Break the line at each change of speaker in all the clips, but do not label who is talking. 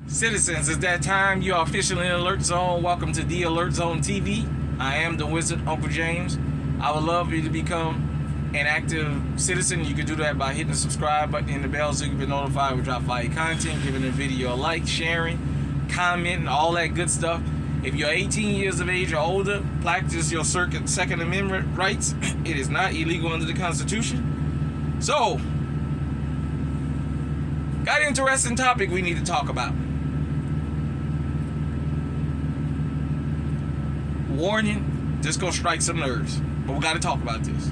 Citizens, it's that time. You are officially in Alert Zone. Welcome to the Alert Zone TV. I am the Wizard, Uncle James. I would love for you to become an active citizen. You can do that by hitting the subscribe button and the bell so you can be notified when we drop fire content, giving the video a like, sharing, commenting, all that good stuff. If you're 18 years of age or older, practice your Second Amendment rights. It is not illegal under the Constitution. So, got an interesting topic we need to talk about. Warning, this gonna strike some nerves, but we gotta talk about this.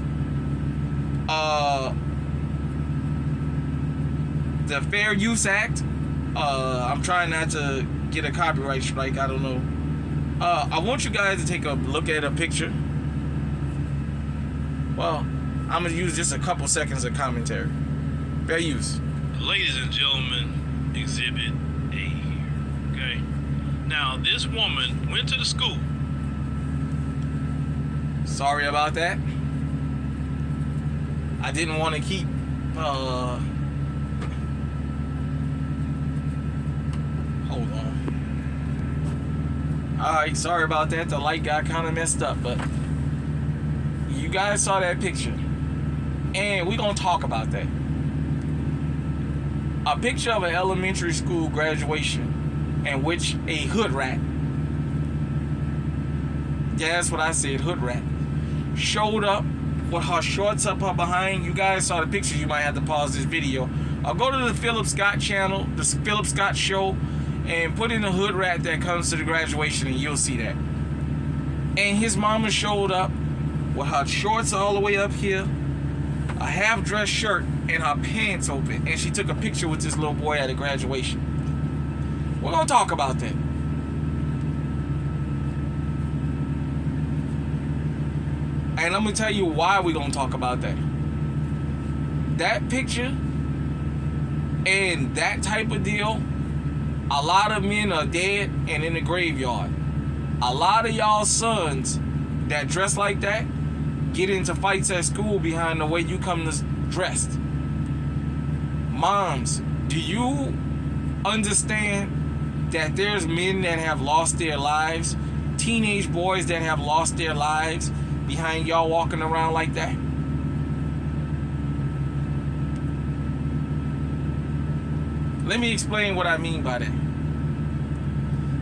The Fair Use Act, I'm trying not to get a copyright strike, I don't know. I want you guys to take a look at a picture. Well, I'm gonna use just a couple seconds of commentary. Fair use.
Ladies and gentlemen, Exhibit A here, okay? Now, this woman went to the school.
Sorry about that. I didn't want to keep, hold on. Alright, sorry about that. The light got kind of messed up, but you guys saw that picture. And we're going to talk about that. A picture of an elementary school graduation in which a hood rat, yeah, that's what I said, hood rat, showed up with her shorts up her behind. You guys saw the picture. You might have to pause this video. I'll go to the Philip Scott channel, the Philip Scott show, and put in the hood rat that comes to the graduation, and you'll see that. And his mama showed up with her shorts all the way up here, a half-dress shirt, and her pants open, and she took a picture with this little boy at a graduation. We're gonna talk about that. And I'm gonna tell you why we're gonna talk about that. That picture and that type of deal, a lot of men are dead and in the graveyard. A lot of y'all sons that dress like that get into fights at school behind the way you come dressed. Moms, do you understand that there's men that have lost their lives, teenage boys that have lost their lives behind y'all walking around like that? Let me explain what I mean by that.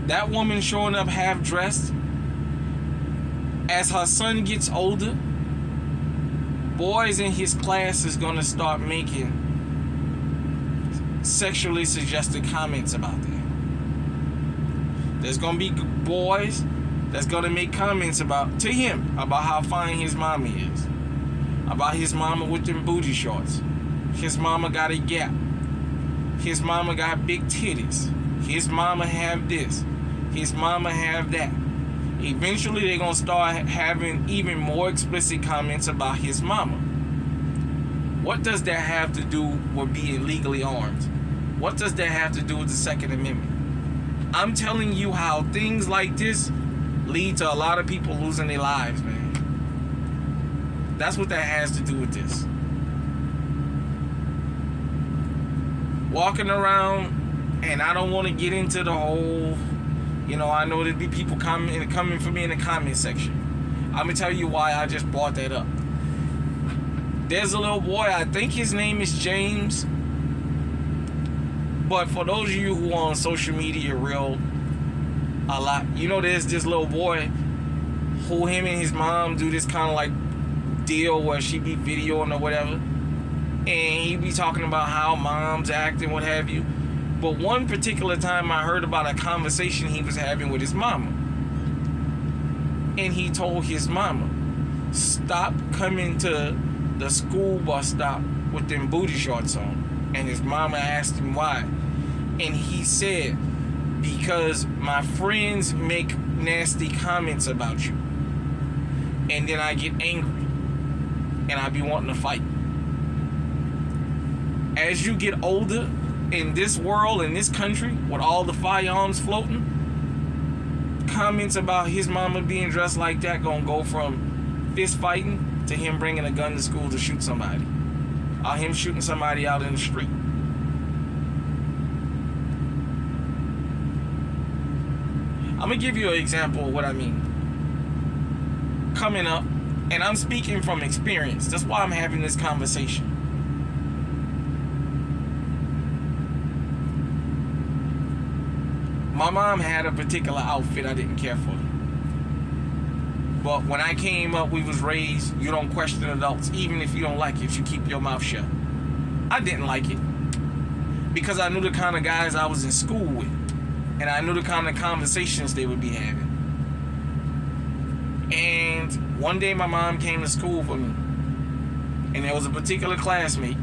That woman showing up half-dressed, as her son gets older, boys in his class is gonna start making sexually suggested comments about that. There's gonna be boys that's gonna make comments to him about how fine his mama is, about his mama with them booty shorts, his mama got a gap, his mama got big titties, his mama have this, his mama have that. Eventually they're gonna start having even more explicit comments about his mama. What does that have to do with being legally armed? What does that have to do with the Second Amendment? I'm telling you how things like this lead to a lot of people losing their lives, man. That's what that has to do with this. Walking around, and I don't want to get into the whole, I know there'd be people coming for me in the comment section. I'm going to tell you why I just brought that up. There's a little boy, I think his name is James. But for those of you who are on social media a lot, there's this little boy who him and his mom do this kind of like deal where she be videoing or whatever. And he be talking about how mom's act and what have you. But one particular time I heard about a conversation he was having with his mama. And he told his mama, stop coming to the school bus stop with them booty shorts on. And his mama asked him why. And he said, because my friends make nasty comments about you. And then I get angry. And I be wanting to fight. As you get older, in this world, in this country, with all the firearms floating, comments about his mama being dressed like that gonna go from fist fighting to him bringing a gun to school to shoot somebody. Or him shooting somebody out in the street. I'm gonna give you an example of what I mean. Coming up, and I'm speaking from experience. That's why I'm having this conversation. My mom had a particular outfit I didn't care for. But when I came up, we was raised, you don't question adults, even if you don't like it, you keep your mouth shut. I didn't like it because I knew the kind of guys I was in school with, and I knew the kind of conversations they would be having. And one day my mom came to school for me, and there was a particular classmate.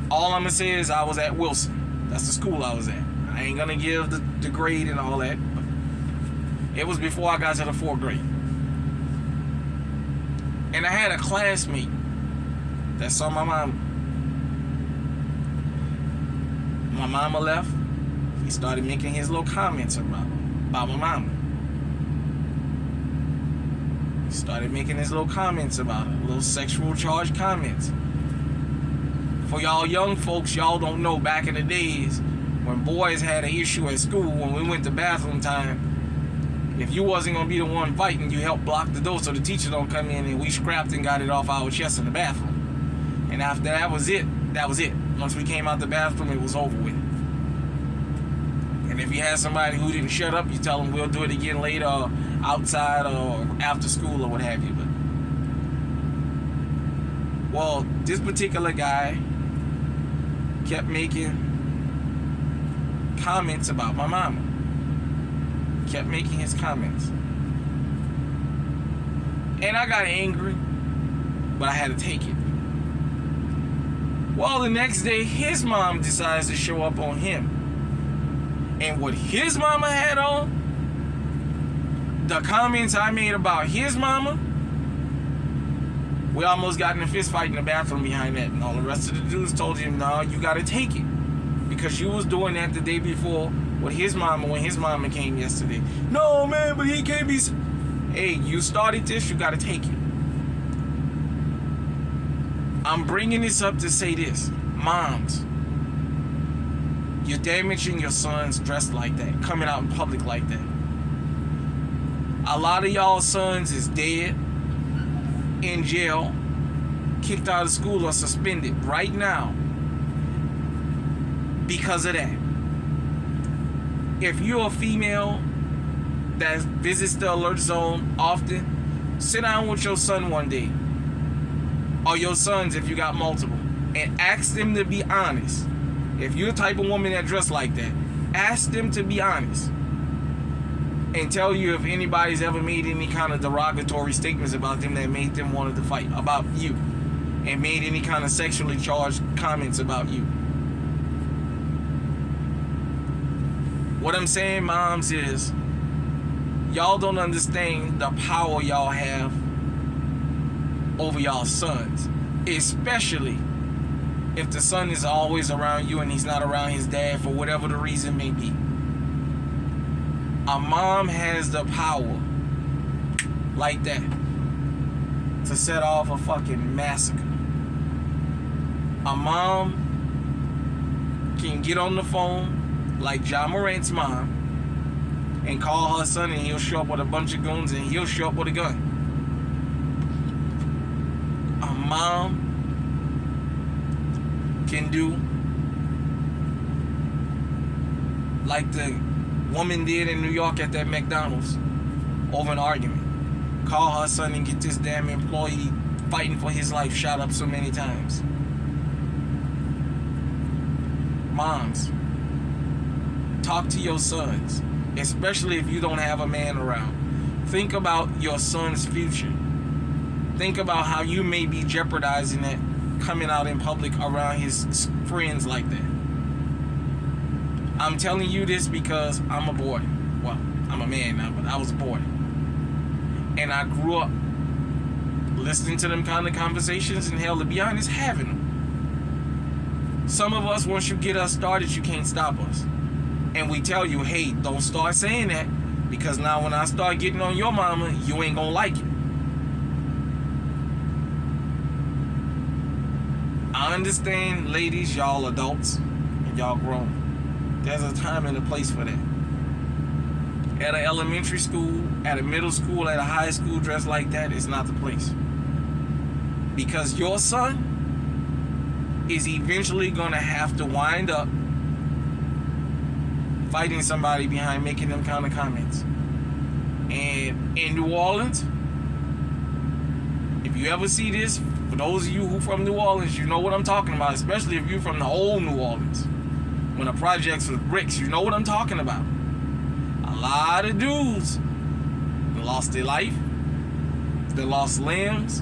All I'm gonna say is I was at Wilson. That's the school I was at. I ain't gonna give the grade and all that. It was before I got to the 4th grade. And I had a classmate that saw my mom. My mama left. He started making his little comments about my mama. He started making his little comments about her, little sexual charged comments. For y'all young folks, y'all don't know, back in the days when boys had an issue at school, when we went to bathroom time, if you wasn't gonna be the one fighting, you helped block the door so the teacher don't come in, and we scrapped and got it off our chest in the bathroom. And after that was it. That was it. Once we came out the bathroom, it was over with. And if you had somebody who didn't shut up, you tell them we'll do it again later, or outside, or after school, or what have you. But well, this particular guy kept making comments about my mama. Kept making his comments. And I got angry, but I had to take it. Well, the next day, his mom decides to show up on him. And what his mama had on, the comments I made about his mama, we almost got in a fist fight in the bathroom behind that. And all the rest of the dudes told him, no, you got to take it. Because you was doing that the day before with his mama when his mama came yesterday. No, man, but he can't be... Hey, you started this, you got to take it. I'm bringing this up to say this. Moms, you're damaging your sons dressed like that, coming out in public like that. A lot of y'all sons is dead, in jail, kicked out of school, or suspended right now because of that. If you're a female that visits the alert zone often, sit down with your son one day, or your sons if you got multiple, and ask them to be honest. If you're the type of woman that dress like that, ask them to be honest and tell you if anybody's ever made any kind of derogatory statements about them that made them want to fight about you, and made any kind of sexually charged comments about you. What I'm saying, moms, is y'all don't understand the power y'all have over y'all sons, especially if the son is always around you and he's not around his dad for whatever the reason may be. A mom has the power like that to set off a fucking massacre. A mom can get on the phone like Ja Morant's mom and call her son, and he'll show up with a bunch of guns, and he'll show up with a gun. A mom can do like the woman did in New York at that McDonald's over an argument. Call her son and get this damn employee fighting for his life shot up so many times. Moms, talk to your sons, especially if you don't have a man around. Think about your son's future. Think about how you may be jeopardizing it coming out in public around his friends like that. I'm telling you this because I'm a boy. Well, I'm a man now, but I was a boy. And I grew up listening to them kind of conversations, and hell, to be honest, having them. Some of us, once you get us started, you can't stop us. And we tell you, hey, don't start saying that, because now when I start getting on your mama, you ain't gonna like it. I understand, ladies, y'all adults and y'all grown. There's a time and a place for that. at an elementary school, at a middle school, at a high school dressed like that is not the place. Because your son is eventually going to have to wind up fighting somebody behind making them kind of comments. And in New Orleans, if you ever see this, for those of you who from New Orleans, you know what I'm talking about, especially if you're from the old New Orleans. When the projects was bricks, you know what I'm talking about. A lot of dudes lost their life, they lost limbs,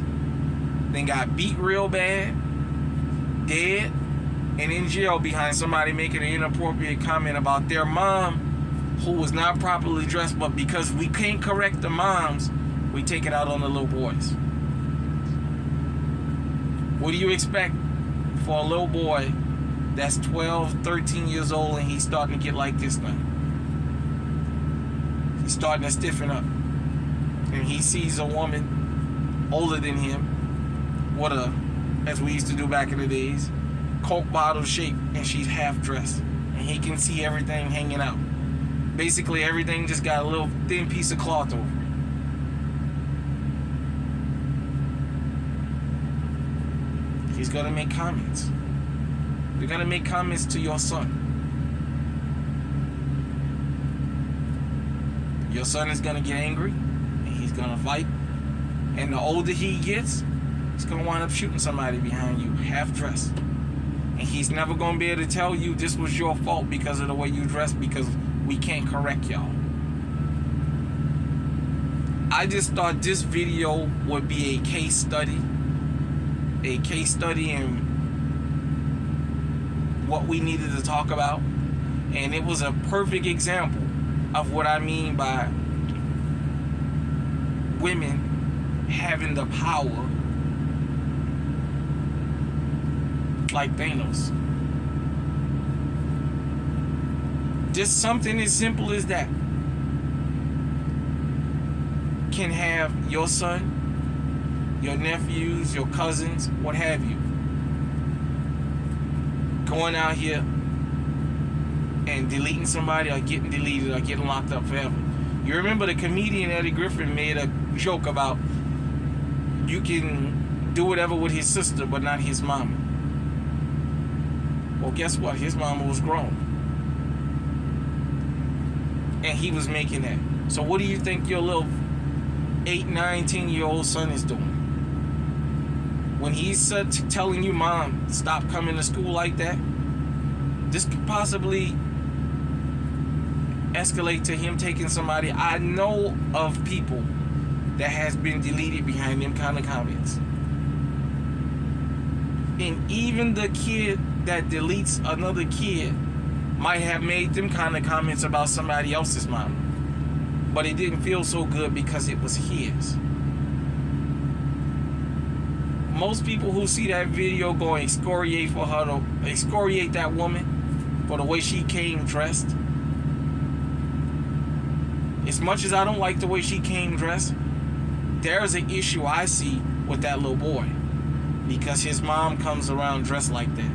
then got beat real bad, dead, and in jail behind somebody making an inappropriate comment about their mom who was not properly dressed, but because we can't correct the moms, we take it out on the little boys. What do you expect for a little boy that's 12, 13 years old and he's starting to get like this now? He's starting to stiffen up. And he sees a woman older than him, what a, as we used to do back in the days, Coke bottle shape, and she's half dressed. And he can see everything hanging out. Basically everything just got a little thin piece of cloth over it. He's gonna make comments. You're gonna make comments to your son. Your son is gonna get angry, and he's gonna fight. And the older he gets, he's gonna wind up shooting somebody behind you, half dressed. And he's never gonna be able to tell you this was your fault because of the way you dressed, because we can't correct y'all. I just thought this video would be a case study. A case study in what we needed to talk about. And it was a perfect example of what I mean by women having the power like Thanos. Just something as simple as that can have your son, your nephews, your cousins, what have you, going out here and deleting somebody or getting deleted or getting locked up forever. You remember the comedian Eddie Griffin made a joke about you can do whatever with his sister but not his mama. Well, guess what? His mama was grown. And he was making that. So what do you think your little 8, 9, 10-year-old son is doing? When he's telling you, Mom, stop coming to school like that, this could possibly escalate to him taking somebody. I know of people that has been deleted behind them kind of comments. And even the kid that deletes another kid might have made them kind of comments about somebody else's mama. But it didn't feel so good because it was his. Most people who see that video go and excoriate for her to excoriate that woman for the way she came dressed. As much as I don't like the way she came dressed, there's an issue I see with that little boy because his mom comes around dressed like that.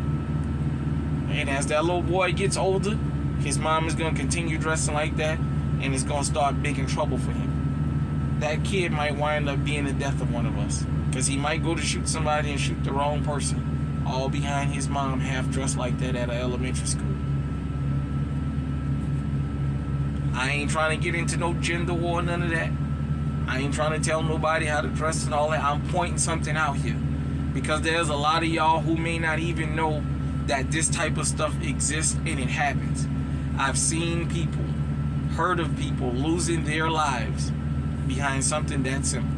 And as that little boy gets older, his mom is going to continue dressing like that, and it's going to start making trouble for him. That kid might wind up being the death of one of us. Because he might go to shoot somebody and shoot the wrong person. All behind his mom half dressed like that at an elementary school. I ain't trying to get into no gender war, none of that. I ain't trying to tell nobody how to dress and all that. I'm pointing something out here. Because there's a lot of y'all who may not even know that this type of stuff exists and it happens. I've seen people, heard of people losing their lives behind something that simple.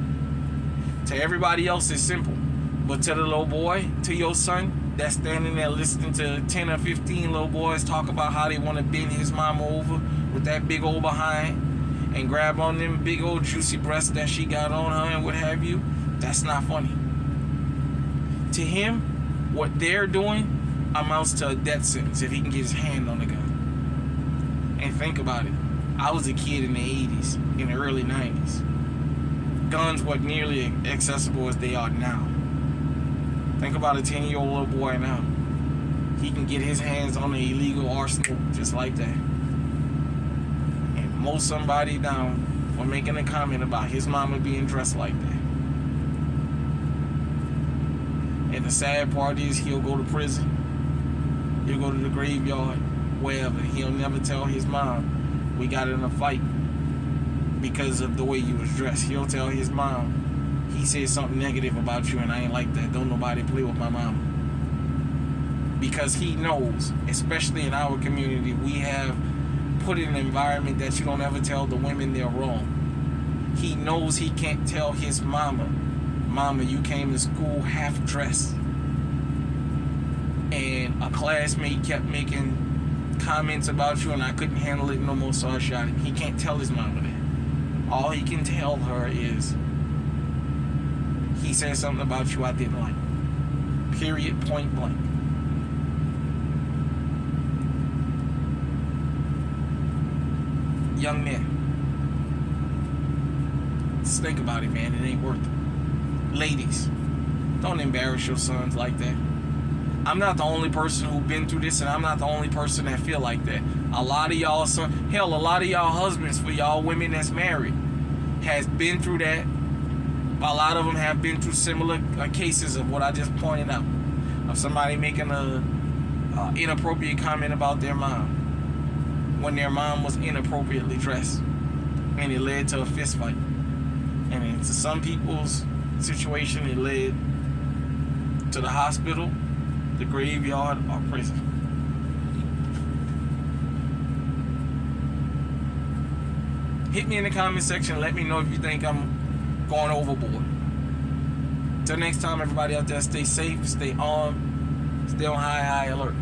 To everybody else, it's simple. But to the little boy, to your son, that's standing there listening to 10 or 15 little boys talk about how they want to bend his mama over with that big old behind and grab on them big old juicy breasts that she got on her and what have you, that's not funny. To him, what they're doing amounts to a death sentence if he can get his hand on the gun. And think about it. I was a kid in the 80s, in the early 90s. Guns weren't nearly accessible as they are now. Think about a 10-year-old little boy now. He can get his hands on an illegal arsenal just like that. And mow somebody down for making a comment about his mama being dressed like that. And the sad part is he'll go to prison. He'll go to the graveyard, wherever. He'll never tell his mom, we got in a fight because of the way you was dressed. He'll tell his mom, he said something negative about you and I ain't like that. Don't nobody play with my mama. Because he knows, especially in our community, we have put in an environment that you don't ever tell the women they're wrong. He knows he can't tell his mama, you came to school half dressed. And a classmate kept making comments about you and I couldn't handle it no more, so I shot him. He can't tell his mama that. All he can tell her is, he said something about you I didn't like. Period, point blank. Young men, just think about it, man. It ain't worth it. Ladies, don't embarrass your sons like that. I'm not the only person who's been through this, and I'm not the only person that feel like that. A lot of y'all a lot of y'all husbands for y'all women that's married has been through that. A lot of them have been through similar cases of what I just pointed out, of somebody making a inappropriate comment about their mom when their mom was inappropriately dressed, and it led to a fist fight. And into some people's situation, it led to the hospital, the graveyard, or prison. Hit me in the comment section. Let me know if you think I'm going overboard. Till next time, everybody out there, stay safe, stay armed, stay on high alert.